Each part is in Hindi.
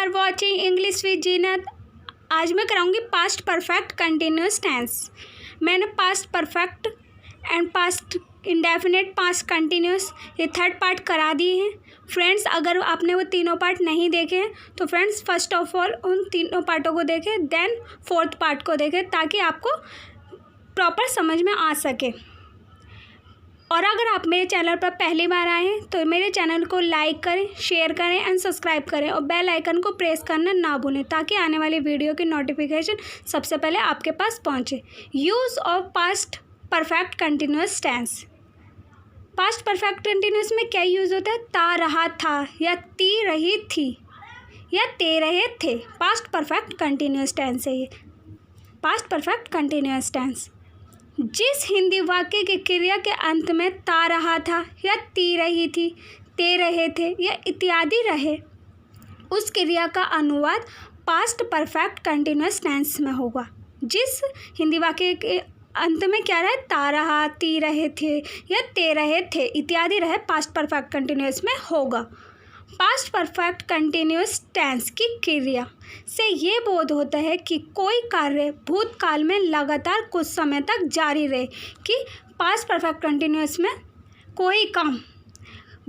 आर वॉचिंग इंग्लिश विद जीनत। आज मैं कराऊंगी पास्ट परफेक्ट कंटिन्यूस टेंस। मैंने past perfect and past indefinite, past continuous ये थर्ड पार्ट करा दिए हैं। फ्रेंड्स, अगर आपने वो तीनों पार्ट नहीं देखे हैं तो फ्रेंड्स फर्स्ट ऑफ ऑल उन तीनों पार्टों को देखें, देन फोर्थ पार्ट को देखें, ताकि आपको प्रॉपर समझ में आ सके। और अगर आप मेरे चैनल पर पहली बार आए हैं तो मेरे चैनल को लाइक करें, शेयर करें एंड सब्सक्राइब करें और बेल आइकन को प्रेस करना ना भूलें, ताकि आने वाली वीडियो की नोटिफिकेशन सबसे पहले आपके पास पहुंचे। Use of past perfect continuous tense. Past perfect continuous में क्या यूज़ होता है? ता रहा था, या ती रही थी, या ते रहे थे। पास्ट परफेक्ट कंटिन्यूस टेंस है ये, पास्ट परफेक्ट कंटिन्यूस टेंस। जिस हिंदी वाक्य की क्रिया के अंत में ता रहा था, या ती रही थी, ते रहे थे या इत्यादि रहे, उस क्रिया का अनुवाद पास्ट परफेक्ट कंटिन्यूस टेंस में होगा। जिस हिंदी वाक्य के अंत में क्या रहे? ता रहा, ती रहे थे या ते रहे थे इत्यादि रहे, पास्ट परफेक्ट कंटिन्यूस में होगा। पास्ट परफेक्ट कंटिन्यूस टेंस की क्रिया से ये बोध होता है कि कोई कार्य भूतकाल में लगातार कुछ समय तक जारी रहे। कि पास्ट परफेक्ट कंटिन्यूस में कोई काम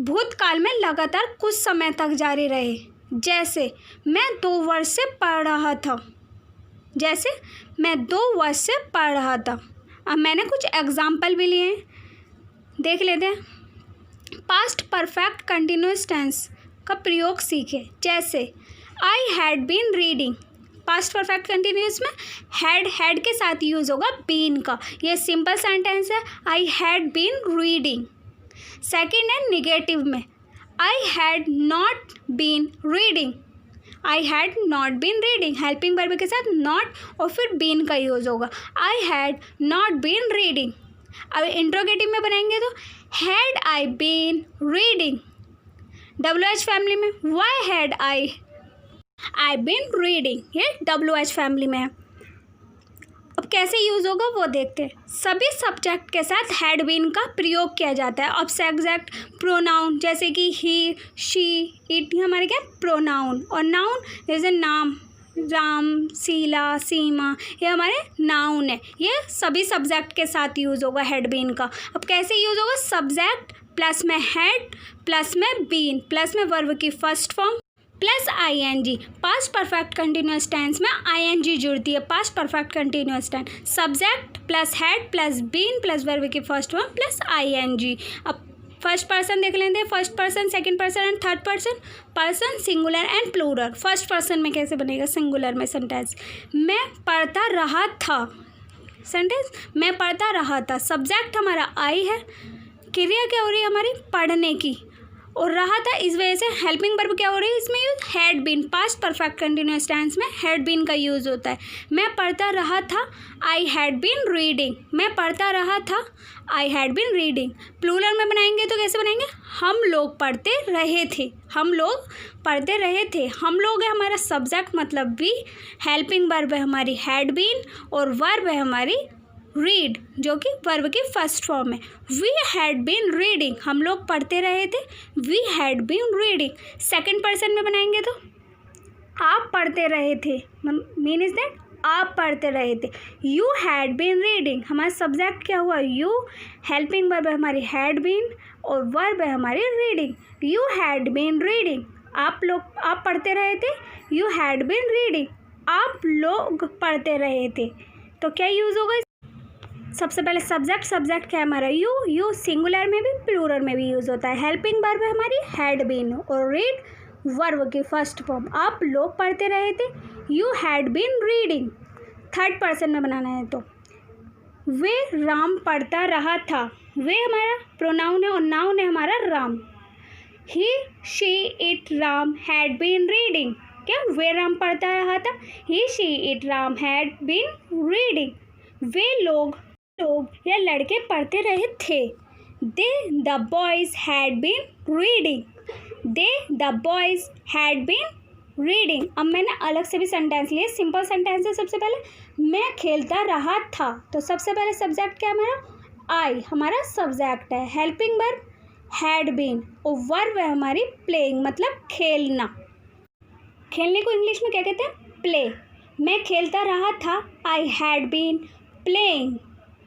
भूतकाल में लगातार कुछ समय तक जारी रहे। जैसे मैं 2 वर्ष से पढ़ रहा था, जैसे मैं 2 वर्ष से पढ़ रहा था। अब मैंने कुछ एग्जाम्पल भी लिए हैं, देख लेते हैं। पास्ट परफेक्ट कंटिन्यूस टेंस का प्रयोग सीखे। जैसे I had been reading, past perfect continuous में हैड के साथ यूज़ होगा बीन का। ये सिंपल सेंटेंस है, I had been reading. Second है निगेटिव में, I had not been reading, I had not been reading. Helping verb के साथ नॉट और फिर बीन का यूज़ होगा, I had not been reading. अब इंट्रोगेटिव में बनाएंगे तो had I been reading. WH family में why had I been reading, ये WH फैमिली में है। अब कैसे यूज़ होगा वो देखते हैं। सभी सब्जेक्ट के साथ हैड बीन का प्रयोग किया जाता है। अब सब्जेक्ट प्रोनाउन जैसे कि ही, शी, इट, ये हमारे क्या प्रोनाउन। और नाउन जैसे नाम, राम, शीला, सीमा, ये हमारे नाउन है। ये सभी सब्जेक्ट के साथ यूज़ होगा हैड बीन का। अब कैसे यूज़ होगा? सब्जेक्ट प्लस में हैड प्लस में बीन प्लस में वर्ब की first form plus ING। Past perfect continuous tense में ING जुड़ती है। Past perfect continuous tense subject plus had plus been plus verb की फर्स्ट फॉर्म प्लस ING। अब फर्स्ट पर्सन देख लेते हैं। First person, second person and third person. Person singular and plural. First person में कैसे बनेगा सिंगुलर में सेंटेंस? मैं पढ़ता रहा था, सेंटेंस मैं पढ़ता रहा था। सब्जेक्ट हमारा आई है, क्रिया क्या हो रही है हमारी? पढ़ने की, और रहा था इस वजह से हेल्पिंग वर्ब क्या हो रही है इसमें use? Had been. Past perfect continuous tense में हैड बीन का यूज़ होता है। मैं पढ़ता रहा था, आई हैड बीन रीडिंग। मैं पढ़ता रहा था, I had been reading. Plural में बनाएंगे तो कैसे बनाएंगे? हम लोग पढ़ते रहे थे, हम लोग पढ़ते रहे थे। हम लोग है हमारा सब्जेक्ट मतलब वी, हेल्पिंग वर्ब है हमारी हैड बीन और वर्ब है हमारी रीड जो कि वर्ब की फर्स्ट फॉर्म है। वी हैड बीन रीडिंग, हम लोग पढ़ते रहे थे, we had been reading. Second person में बनाएंगे तो आप पढ़ते रहे थे, मीन इज दैट आप पढ़ते रहे थे। यू हैड बीन रीडिंग, हमारा सब्जेक्ट क्या हुआ? यू, हेल्पिंग वर्ब है हमारी हैड बीन और वर्ब है हमारी reading. You had been reading, आप पढ़ते रहे थे, यू हैड बीन रीडिंग। आप लोग पढ़ते रहे थे, तो क्या यूज़ होगा? सबसे पहले सब्जेक्ट क्या है हमारा? यू सिंगुलर में भी प्लूरल में भी यूज़ होता है। हेल्पिंग वर्ब है हमारी हैड बीन और रीड वर्ब की फर्स्ट फॉर्म। आप लोग पढ़ते रहे थे, you had been reading. Third person में बनाना है तो वे राम पढ़ता रहा था। वे हमारा प्रोनाउन है और नाउन है हमारा Ram. He, she, it, Ram had been reading. क्या? वे राम पढ़ता रहा था, he, she, it, Ram had been reading. वे लोग या लड़के पढ़ते रहे थे। The boys had been reading. The boys had been reading. अब मैंने अलग से भी सेंटेंस लिए, सिंपल सेंटेंस है। सबसे पहले मैं खेलता रहा था, तो सबसे पहले सब्जेक्ट क्या है हमारा? आई हमारा सब्जेक्ट है। हेल्पिंग वर्ब हैड बीन और वर्ब है हमारी प्लेइंग मतलब खेलना। खेलने को इंग्लिश में क्या कहते हैं? प्ले। मैं खेलता रहा था, I had been playing,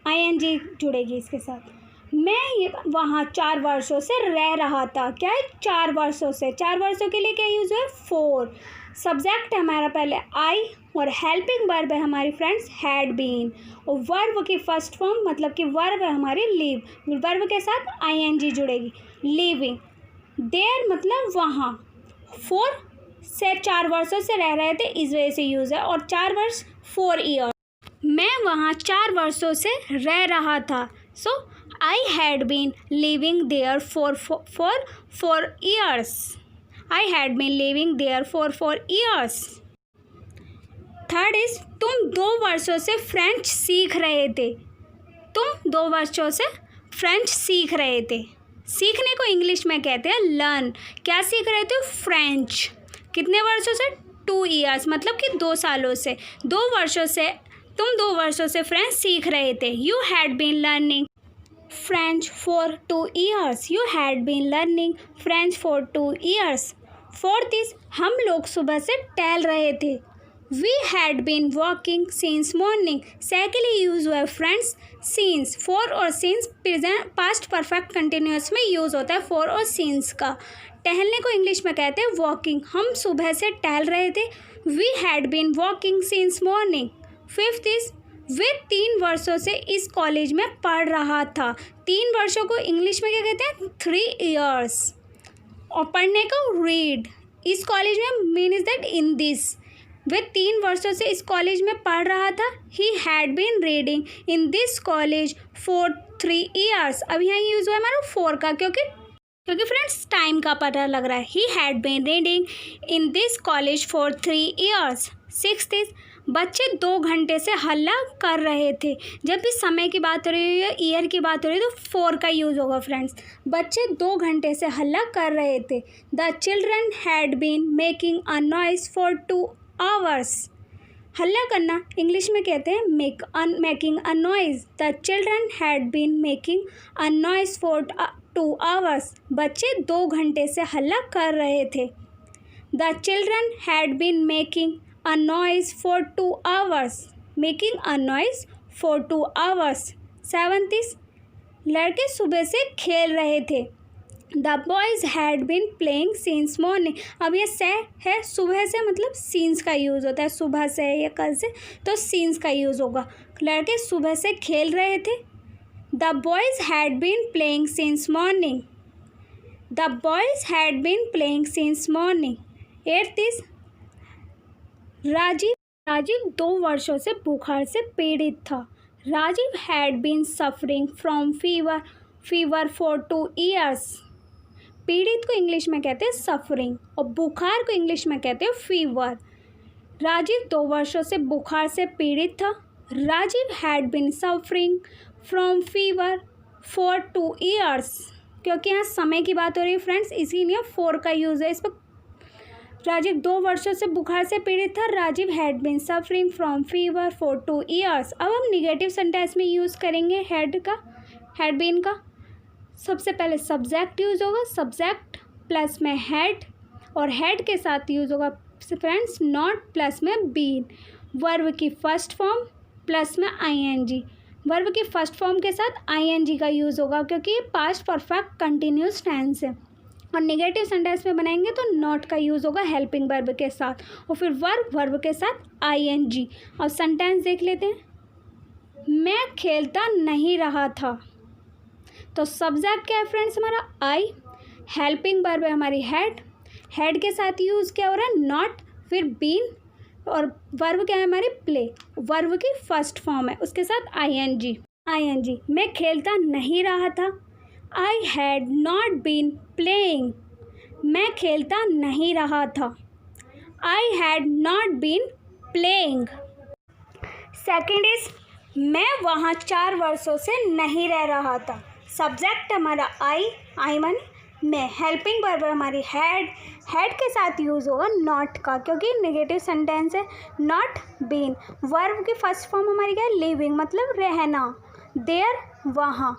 ING जुड़ेगी इसके साथ। मैं वहाँ 4 वर्षों से रह रहा था, क्या है? 4 वर्षों से। 4 वर्षों के लिए क्या यूज़ है? फॉर। सब्जेक्ट है हमारा पहले आई और हेल्पिंग वर्ब है हमारी फ्रेंड्स हैड बीन, और वर्ब की फर्स्ट फॉर्म मतलब कि वर्ब है हमारी लीव, वर्ब के साथ ING जुड़ेगी। लिविंग, देयर मतलब वहाँ, फोर से 4 वर्षों से रह रहे थे इस वजह से यूज़ है, और 4 वर्ष 4 ईयर। मैं वहाँ 4 वर्षों से रह रहा था, so I had been living there for 4 years. I had been living there for 4 years. Third is तुम 2 वर्षों से फ्रेंच सीख रहे थे। तुम 2 वर्षों से फ्रेंच सीख रहे थे। सीखने को इंग्लिश में कहते हैं लर्न। क्या सीख रहे थे? फ्रेंच। कितने वर्षों से? 2 ईयर्स, मतलब कि 2 सालों से। 2 वर्षों से तुम 2 वर्षों से फ्रेंच सीख रहे थे। You had been learning French for 2 years. You had been learning French for 2 years. Fourth is हम लोग सुबह से टहल रहे थे। We had been walking since morning. Secondly use हुआ है फ्रेंड्स सिंस। फॉर और since present past perfect continuous में यूज़ होता है फॉर और सिंस का। टहलने को इंग्लिश में कहते हैं वॉकिंग। हम सुबह से टहल रहे थे। We had been walking since morning. Fifth is वे 3 वर्षों से इस कॉलेज में पढ़ रहा था। 3 वर्षों को इंग्लिश में क्या कहते हैं? 3 ईयर्स। और पढ़ने को रीड। इस कॉलेज में mean is that in this. वे 3 वर्षों से इस कॉलेज में पढ़ रहा था। He had been reading in this college for 3 years. अब यहाँ यूज़ हुआ हमारा 4 का, क्योंकि फ्रेंड्स टाइम का पता लग रहा है। He had been reading in this college for 3 years. Sixth is बच्चे 2 घंटे से हल्ला कर रहे थे। जब भी समय की बात हो रही है, ईयर की बात हो रही है, तो 4 का यूज़ होगा फ्रेंड्स। बच्चे 2 घंटे से हल्ला कर रहे थे। The children had been making a noise for 2 hours. हल्ला करना इंग्लिश में कहते हैं making a noise. The children had been making a noise for 2 hours. बच्चे 2 घंटे से हल्ला कर रहे थे। The children had been making a noise for 2 hours. Making a noise for 2 hours. Seventh is लड़के सुबह से खेल रहे थे। The boys had been playing since morning. अब ये से है, सुबह से मतलब सीन्स का यूज़ होता है, सुबह से या कल से, तो सीन्स का यूज़ होगा। लड़के सुबह से खेल रहे थे। The boys had been playing since morning. The boys had been playing since morning. Eighth is Rajiv 2 वर्षों से बुखार से पीड़ित था। Rajiv had been suffering from fever for 2 years. पीड़ित को इंग्लिश में कहते हैं सफरिंग, और बुखार को इंग्लिश में कहते हैं फीवर। राजीव 2 वर्षों से बुखार से पीड़ित था। Rajiv had been suffering from fever for 2 years. क्योंकि यहाँ समय की बात हो रही है फ्रेंड्स, इसीलिए 4 का यूज़ है इस पर। राजीव 2 वर्षों से बुखार से पीड़ित था। Rajiv had been suffering from fever for 2 years. अब हम निगेटिव सेंटेंस में यूज़ करेंगे हैड बीन का। सबसे पहले सब्जेक्ट यूज़ होगा, सब्जेक्ट प्लस में हैड, और हैड के साथ यूज़ होगा फ्रेंड्स नॉट प्लस में बीन। वर्ब की फर्स्ट फॉर्म प्लस में ING। वर्ब की फर्स्ट फॉर्म के साथ ING का यूज़ होगा, क्योंकि ये पास्ट परफेक्ट कंटिन्यूस टेंस है। और नेगेटिव सेंटेंस में बनाएंगे तो नॉट का यूज़ होगा हेल्पिंग वर्ब के साथ, और फिर वर्ब के साथ ING। और सेंटेंस देख लेते हैं। मैं खेलता नहीं रहा था। तो सब्जेक्ट क्या है फ्रेंड्स हमारा? आई। हेल्पिंग वर्ब है हमारी हैड के साथ यूज़ क्या हो रहा है? नॉट, फिर बीन, और वर्ब क्या है हमारी? प्ले। वर्ब की फर्स्ट फॉर्म है, उसके साथ ING। मैं खेलता नहीं रहा था। I had not been playing. मैं खेलता नहीं रहा था। I had not been playing. Second is मैं वहाँ 4 वर्षों से नहीं रह रहा था। सब्जेक्ट हमारा आई मन में, हेल्पिंग वर्ब हमारी हैड के साथ यूज़ होगा नॉट का, क्योंकि नेगेटिव सेंटेंस है। Not been. वर्ब की फर्स्ट फॉर्म हमारी क्या है? लिविंग, मतलब रहना। देयर वहाँ।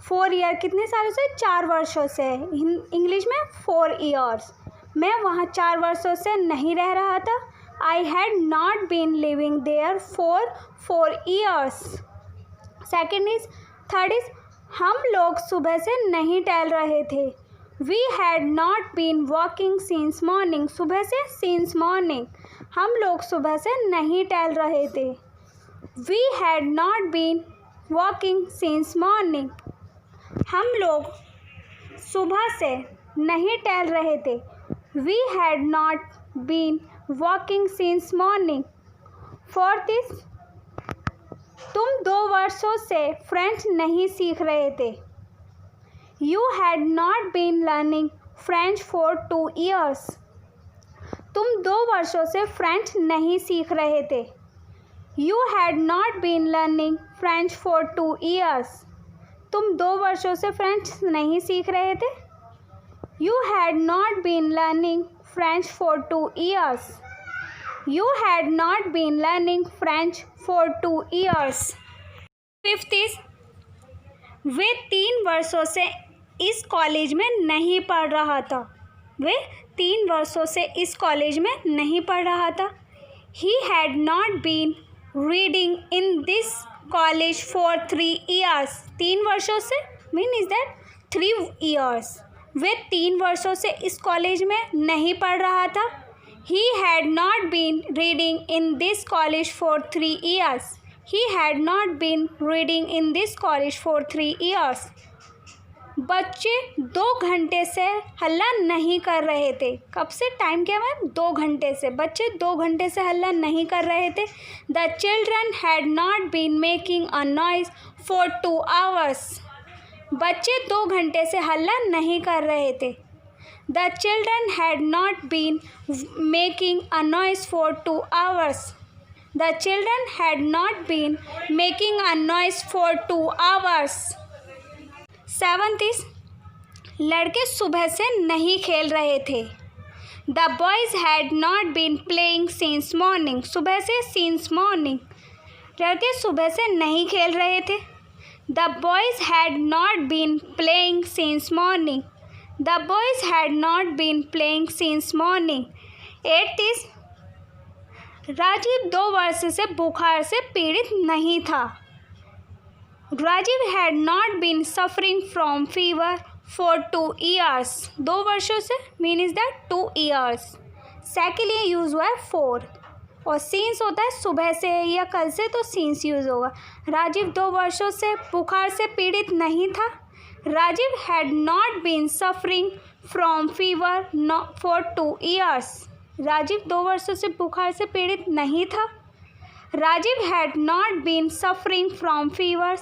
4 ईयर कितने सालों से? 4 वर्षों से। इंग्लिश में 4 ईयर्स। मैं वहाँ 4 वर्षों से नहीं रह रहा था। I had not been living there for 4 years। Second is third is हम लोग सुबह से नहीं टहल रहे थे। We had not been walking since morning. सुबह से सिंस मॉर्निंग, हम लोग सुबह से नहीं टहल रहे थे। We had not been walking since morning, हम लोग सुबह से नहीं टहल रहे थे। We had not been walking since morning. Fourth is तुम 2 वर्षों से फ्रेंच नहीं सीख रहे थे। You had not been learning French for 2 years। तुम 2 वर्षों से फ्रेंच नहीं सीख रहे थे। You had not been learning French for 2 years। तुम 2 वर्षों से फ्रेंच नहीं सीख रहे थे। You had not been learning French for 2 years। You had not been learning French for 2 years। Fifth is वे 3 वर्षों से इस कॉलेज में नहीं पढ़ रहा था। वे 3 वर्षों से इस कॉलेज में नहीं पढ़ रहा था। He had not been reading in this college for 3 years। 3 वर्षों से मीन इज दैट 3 years। वे 3 वर्षों से इस कॉलेज में नहीं पढ़ रहा था। He had not been reading in this college for 3 years। He had not been reading in this college for 3 years। बच्चे 2 घंटे से हल्ला नहीं कर रहे थे। कब से? टाइम क्या है? 2 घंटे से। बच्चे 2 घंटे से हल्ला नहीं कर रहे थे। The children had not been making a noise for 2 hours। बच्चे 2 घंटे से हल्ला नहीं कर रहे थे। The children had not been making a noise for 2 hours। The children had not been making a noise for 2 hours। Seventh is लड़के सुबह से नहीं खेल रहे थे। The boys had not been playing since morning। सुबह से since morning, लड़के सुबह से नहीं खेल रहे थे। The boys had not been playing since morning। The boys had not been playing since morning। 8th is Rajiv 2 वर्ष से बुखार से पीड़ित नहीं था। Rajiv had not been suffering from fever for 2 years। 2 वर्षों से मीन इज दैट 2 years। से के लिए यूज़ हुआ है 4 और सीन्स होता है सुबह से या कल से, तो सीन्स यूज़ होगा। राजीव 2 वर्षों से बुखार से पीड़ित नहीं था। Rajiv had not been suffering from fever for 2 years। Rajiv 2 वर्षों से बुखार से पीड़ित नहीं था। Rajiv had not been suffering from fever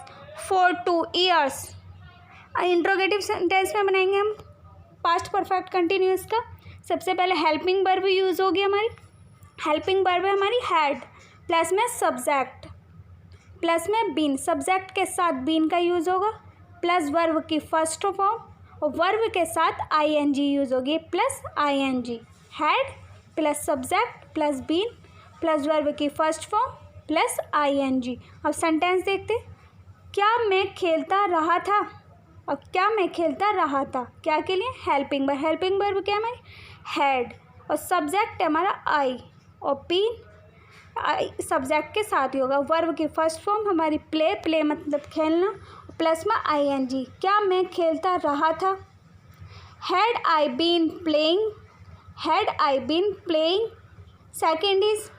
for 2 years। Interrogative sentence में बनाएंगे हम पास्ट परफेक्ट कंटिन्यूअस का। सबसे पहले हेल्पिंग वर्ब यूज़ होगी हमारी। हेल्पिंग वर्ब है हमारी हैड, प्लस में सब्जेक्ट, प्लस में बीन। सब्जेक्ट के साथ बीन का यूज़ होगा, प्लस वर्ब की फर्स्ट फॉर्म और वर्ब के साथ आईएनजी यूज़ होगी, plus ING. Had plus subject plus been plus verb की फर्स्ट फॉर्म प्लस आईएनजी। अब सेंटेंस देखते। क्या मैं खेलता रहा था। अब क्या मैं खेलता रहा था क्या के लिए? Helping verb. हेल्पिंग वर्ब क्या है हमारी? हैड और सब्जेक्ट है हमारा आई और बीन सब्जेक्ट के साथ ही होगा। वर्ब की फर्स्ट फॉर्म हमारी प्ले, प्ले मतलब खेलना, प्लस में आईएनजी। क्या मैं खेलता रहा था। Had I been playing. Had I been playing. Second is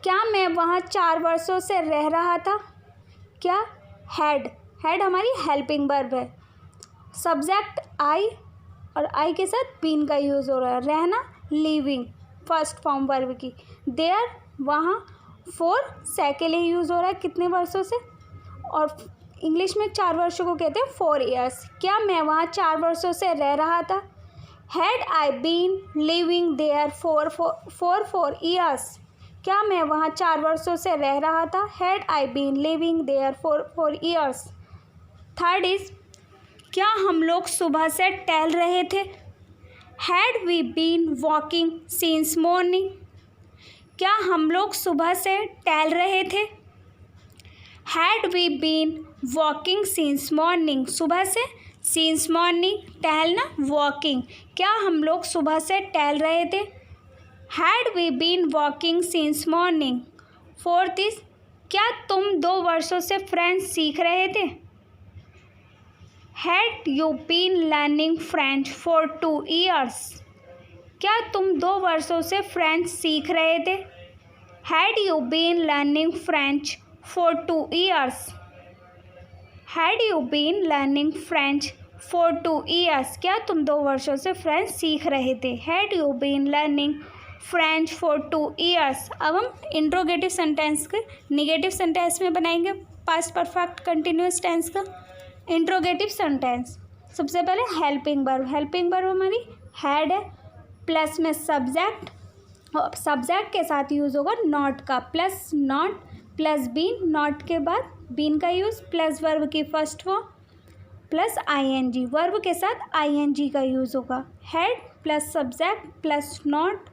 क्या मैं वहाँ 4 वर्षों से रह रहा था। क्या? हैड। हैड हमारी हेल्पिंग वर्ब है। सब्जेक्ट आई और आई के साथ बीन का यूज़ हो रहा है। रहना लिविंग फर्स्ट फॉर्म वर्ब की। देयर वहाँ। फॉर से के लिए यूज़ हो रहा है कितने वर्षों से, और इंग्लिश में 4 वर्षों को कहते हैं 4 years। क्या मैं वहाँ 4 वर्षों से रह रहा था। Had I been living there for 4 years। क्या मैं वहाँ 4 वर्षों से रह रहा था। Had I been living there for 4 years। Third is क्या हम लोग सुबह से टहल रहे थे। Had we been walking since morning. क्या हम लोग सुबह से टहल रहे थे। Had we been walking since morning. सुबह से सिंस मॉर्निंग, टहलना, वॉकिंग, क्या हम लोग सुबह से टहल रहे थे? Had we been walking since morning. Fourth is, क्या तुम 2 वर्षों से फ्रेंच सीख रहे थे? Had you been learning French for 2 years। क्या तुम 2 वर्षों से फ्रेंच सीख रहे थे? Had you been learning French for 2 years। Had you been learning French for 2 years। क्या तुम 2 वर्षों से फ्रेंच सीख रहे थे? Had you been learning French for 2 years। अब हम इंट्रोगेटिव सेंटेंस के निगेटिव सेंटेंस में बनाएंगे पास्ट परफेक्ट कंटिन्यूअस टेंस का इंट्रोगेटिव सेंटेंस। सबसे पहले हेल्पिंग वर्ब। हेल्पिंग वर्ब हमारी हैड है, प्लस में सब्जेक्ट, और सब्जेक्ट के साथ यूज़ होगा नॉट का, plus not plus been, not के बाद बीन का यूज़, प्लस वर्ब की first form plus ING, verb के साथ आईएनजी का यूज़ होगा। Had plus subject plus not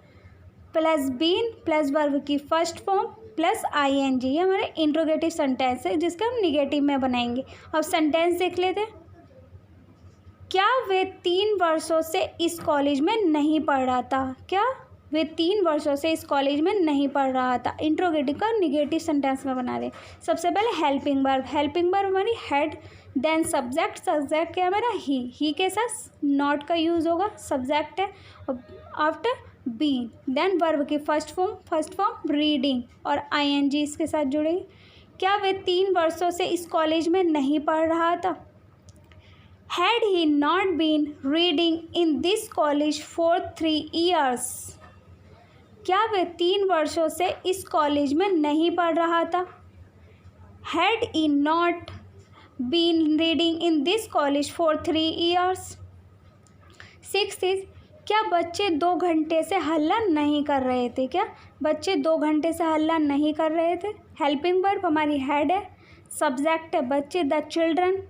plus been plus verb की फर्स्ट फॉर्म प्लस आईएनजी, ये हमारे इंट्रोगेटिव सेंटेंस है जिसका हम निगेटिव में बनाएंगे। अब सेंटेंस देख लेते हैं। क्या वे 3 वर्षों से इस कॉलेज में नहीं पढ़ रहा था? क्या वे 3 वर्षों से इस कॉलेज में नहीं पढ़ रहा था? इंट्रोगेटिव का निगेटिव सेंटेंस में बना रहे। सबसे पहले हेल्पिंग वर्ब। हेल्पिंग वर्ब हमारी हैड, देन सब्जेक्ट, सब्जेक्ट क्या हमारा ही के साथ नॉट का यूज़ होगा, सब्जेक्ट है, और आफ्टर बी, देन वर्ब की फर्स्ट फॉर्म रीडिंग और आईएनजी इसके साथ जुड़ेगी। क्या वे 3 वर्षों से इस कॉलेज में नहीं पढ़ रहा था? Had he not been reading in this college for 3 years। क्या वे 3 वर्षों से इस कॉलेज में नहीं पढ़ रहा था? Had he not been reading in this college for 3 years। 6 is, क्या बच्चे 2 घंटे से हल्ला नहीं कर रहे थे? क्या बच्चे 2 घंटे से हल्ला नहीं कर रहे थे? हेल्पिंग वर्ब हमारी हैड है, सब्जेक्ट है बच्चे, द चिल्ड्रन,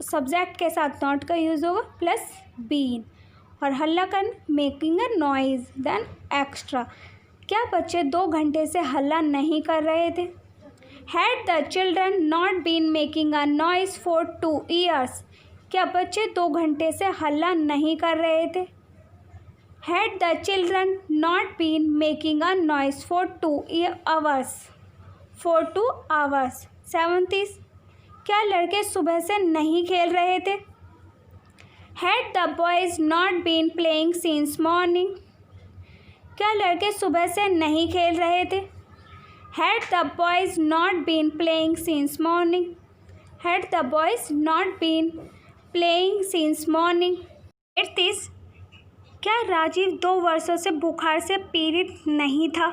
सब्जेक्ट के साथ नॉट का यूज़ होगा प्लस बीन, और हल्ला कर making a noise, then extra. क्या बच्चे 2 घंटे से हल्ला नहीं कर रहे थे? Had the children not been making a noise for 2 years। क्या बच्चे 2 घंटे से हल्ला नहीं कर रहे थे? Had the children not been making a noise for 2 hours? For 2 hours। 7th is, क्या लड़के सुबह से नहीं खेल रहे थे? Had the boys not been playing since morning? क्या लड़के सुबह से नहीं खेल रहे थे? Had the boys not been playing since morning? Had the boys not been playing since morning? 8th is, क्या राजीव 2 वर्षों से बुखार से पीड़ित नहीं था?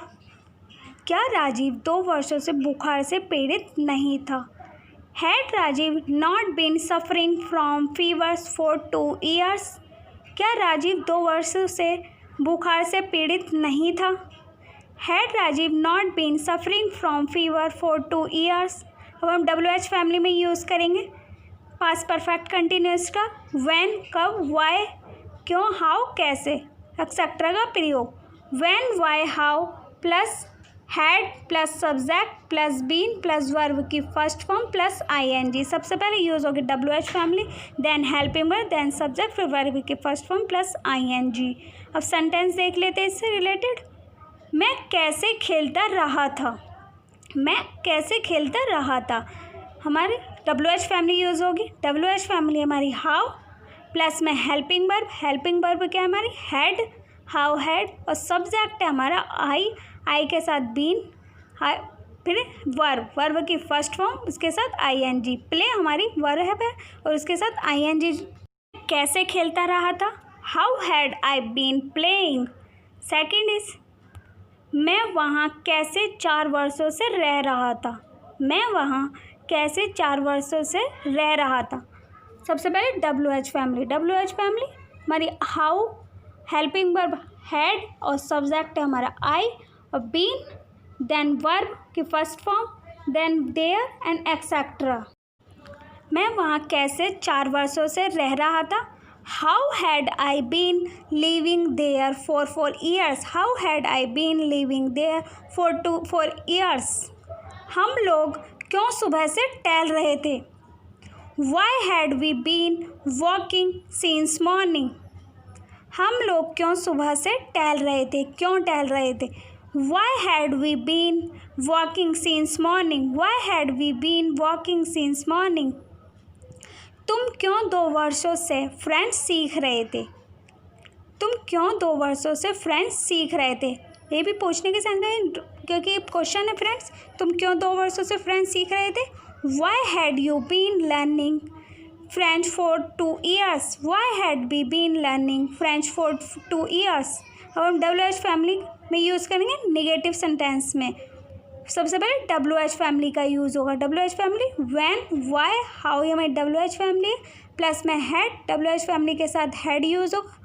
क्या राजीव 2 वर्षों से बुखार से पीड़ित नहीं था? Had Rajiv not been suffering from fevers for 2 years। क्या राजीव 2 वर्षों से बुखार से पीड़ित नहीं था? Had Rajiv not been suffering from fever for 2 years। अब हम WH फैमिली में यूज़ करेंगे पास्ट परफेक्ट कंटिन्यूअस का। व्हेन, कब, वाई, क्यों, हाउ, कैसे, एक्सेट्रा का प्रयोग। When, why, how plus had plus subject plus been plus verb की फर्स्ट फॉर्म प्लस आईएनजी। सबसे पहले यूज़ होगी WH family, then helping verb, then subject, फिर वर्ब की फर्स्ट फॉर्म प्लस आईएनजी। अब सेंटेंस देख लेते हैं इससे रिलेटेड। मैं कैसे खेलता रहा था? मैं कैसे खेलता रहा था, हमारे WH फैमिली यूज़ होगी। WH फैमिली हमारी हाउ प्लस में हेल्पिंग वर्ब क्या है हमारी हैड, हाउ हैड, और सब्जेक्ट है हमारा आई के साथ बीन, फिर वर्ब की फर्स्ट फॉर्म उसके साथ आईएनजी, प्ले हमारी वर्ब है और उसके साथ आईएनजी। कैसे खेलता रहा था? How had I been playing. Second is, मैं वहाँ कैसे 4 वर्षों से रह रहा था? मैं वहाँ कैसे 4 वर्षों से रह रहा था। सबसे पहले WH फैमिली हमारी हाउ, हेल्पिंग वर्ब हैड और सब्जेक्ट है हमारा आई और बीन, देन वर्ब की first form, then there and etcetera. मैं वहाँ कैसे 4 वर्षों से रह रहा था। How had I been living there for 4 years। How had I been living there for 4 years। हम लोग क्यों सुबह से टहल रहे थे? Why had we been walking since morning, हम लोग क्यों सुबह से टहल रहे थे, क्यों टहल रहे थे। Why had we been walking since morning, why had we been walking since morning, तुम क्यों 2 वर्षों से फ्रेंच सीख रहे थे, तुम क्यों 2 वर्षों से फ्रेंच सीख रहे थे। ये भी पूछने के संग क्योंकि क्वेश्चन है फ्रेंड्स, तुम क्यों 2 वर्षों से फ्रेंच सीख रहे थे। Why had you been learning French for 2 years, why had we been learning French for 2 years। अब हम WH फैमिली में यूज़ करेंगे नेगेटिव सेंटेंस में। सबसे पहले WH फैमिली का यूज़ होगा। WH family when, why, how, ये हमारी WH फैमिली है। प्लस में हैड, WH फैमिली के साथ हैड यूज़ होगा।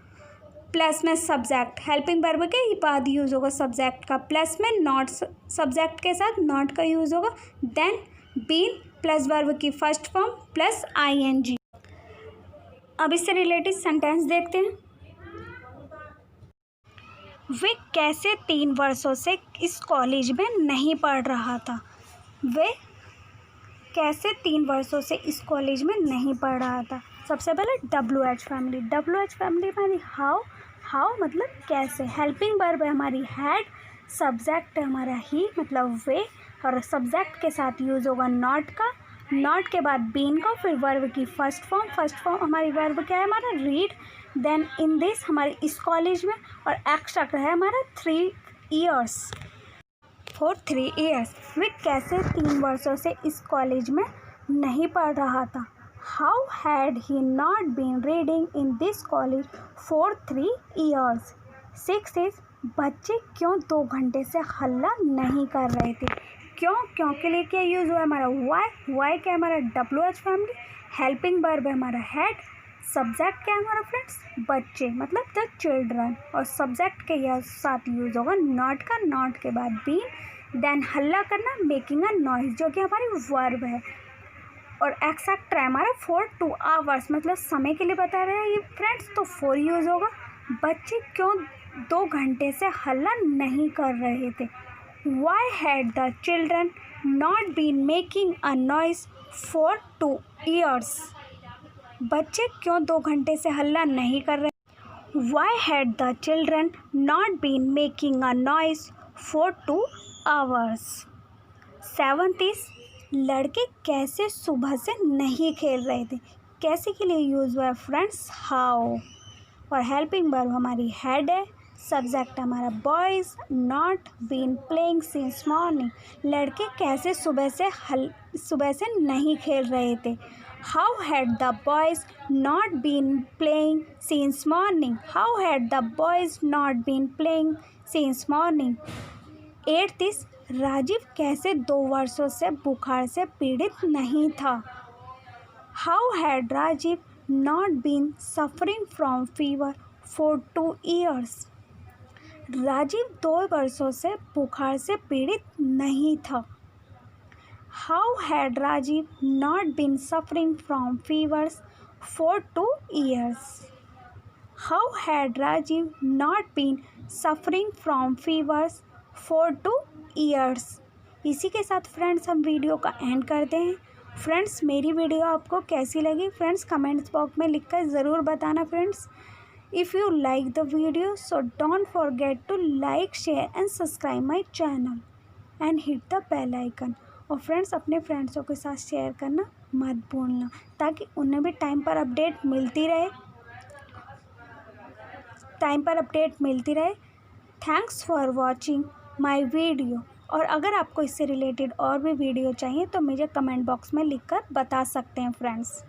प्लस में सब्जेक्ट, हेल्पिंग वर्ब के बाद यूज़ होगा सब्जेक्ट का। प्लस में नॉट, सब्जेक्ट के साथ नॉट का यूज़ होगा। देन बीन प्लस वर्ब की फर्स्ट फॉर्म प्लस ING। अब इससे रिलेटेड सेंटेंस देखते हैं। वे कैसे 3 वर्षों से इस कॉलेज में नहीं पढ़ रहा था, वे कैसे 3 वर्षों से इस कॉलेज में नहीं पढ़ रहा था। सबसे पहले WH फैमिली, WH फैमिली हमारी हाउ, हाउ मतलब कैसे। हेल्पिंग वर्ब है हमारी हैड, सब्जेक्ट है हमारा ही मतलब वे, और सब्जेक्ट के साथ यूज़ होगा नॉट का। नॉट के बाद बीन का, फिर वर्ब की फर्स्ट फॉर्म हमारी वर्ब क्या है हमारा रीड। देन इन दिस हमारे इस कॉलेज में, और एक्स्ट्रा है हमारा 3 years, फॉर 3 years। वे कैसे 3 वर्षों से इस कॉलेज में नहीं पढ़ रहा था। How had he not been reading in this college for 3 years। 6 is बच्चे क्यों 2 घंटे से हल्ला नहीं कर रहे थे। क्यों के लिए क्या यूज़ हुआ है हमारा वाई क्या है हमारा WH फैमिली, हेल्पिंग वर्ब है हमारा हैड, सब्जेक्ट क्या है हमारा फ्रेंड्स बच्चे मतलब द चिल्ड्रन, और सब्जेक्ट के साथ यूज़ होगा नॉट का। नॉट के बाद बीन, देन हल्ला करना मेकिंग अ नॉइज जो कि हमारी वर्ब है, और एक्सेट्रा है हमारा फॉर 2 hours मतलब समय के लिए बता रहे हैं ये फ्रेंड्स, तो फॉर यूज़ होगा। बच्चे क्यों 2 घंटे से हल्ला नहीं कर रहे थे। Why had the children not been making a noise for 2 years। बच्चे क्यों 2 घंटे से हल्ला नहीं कर रहे। Why had the children not been making a noise for 2 hours। 7th is लड़के कैसे सुबह से नहीं खेल रहे थे। कैसे के लिए यूज़ हुआ है फ्रेंड्स हाउ, और हेल्पिंग वर्ब हमारी हैड है, सब्जेक्ट हमारा boys, not been playing since morning. लड़के कैसे सुबह से नहीं खेल रहे थे। How had the boys not been playing since morning, how had the boys not been playing since morning. 8th is Rajiv कैसे 2 वर्षों से बुखार से पीड़ित नहीं था। How had Rajiv not been suffering from fever for 2 years। Rajiv 2 वर्षों से बुखार से पीड़ित नहीं था। How had Rajiv not been suffering from fevers for 2 years। How had Rajiv not been suffering from fevers for 2 years। इसी के साथ फ्रेंड्स हम वीडियो का एंड करते हैं। फ्रेंड्स मेरी वीडियो आपको कैसी लगी फ्रेंड्स कमेंट्स बॉक्स में लिखकर ज़रूर बताना friends. If you like the video so don't forget to like share and subscribe my channel and hit the bell icon. और फ्रेंड्स अपने फ्रेंड्सों के साथ शेयर करना मत भूलना ताकि उन्हें भी टाइम पर अपडेट मिलती रहे। Thanks for watching my video. और अगर आपको इससे रिलेटेड और भी वीडियो चाहिए तो मुझे कमेंट बॉक्स में लिखकर बता सकते हैं फ्रेंड्स।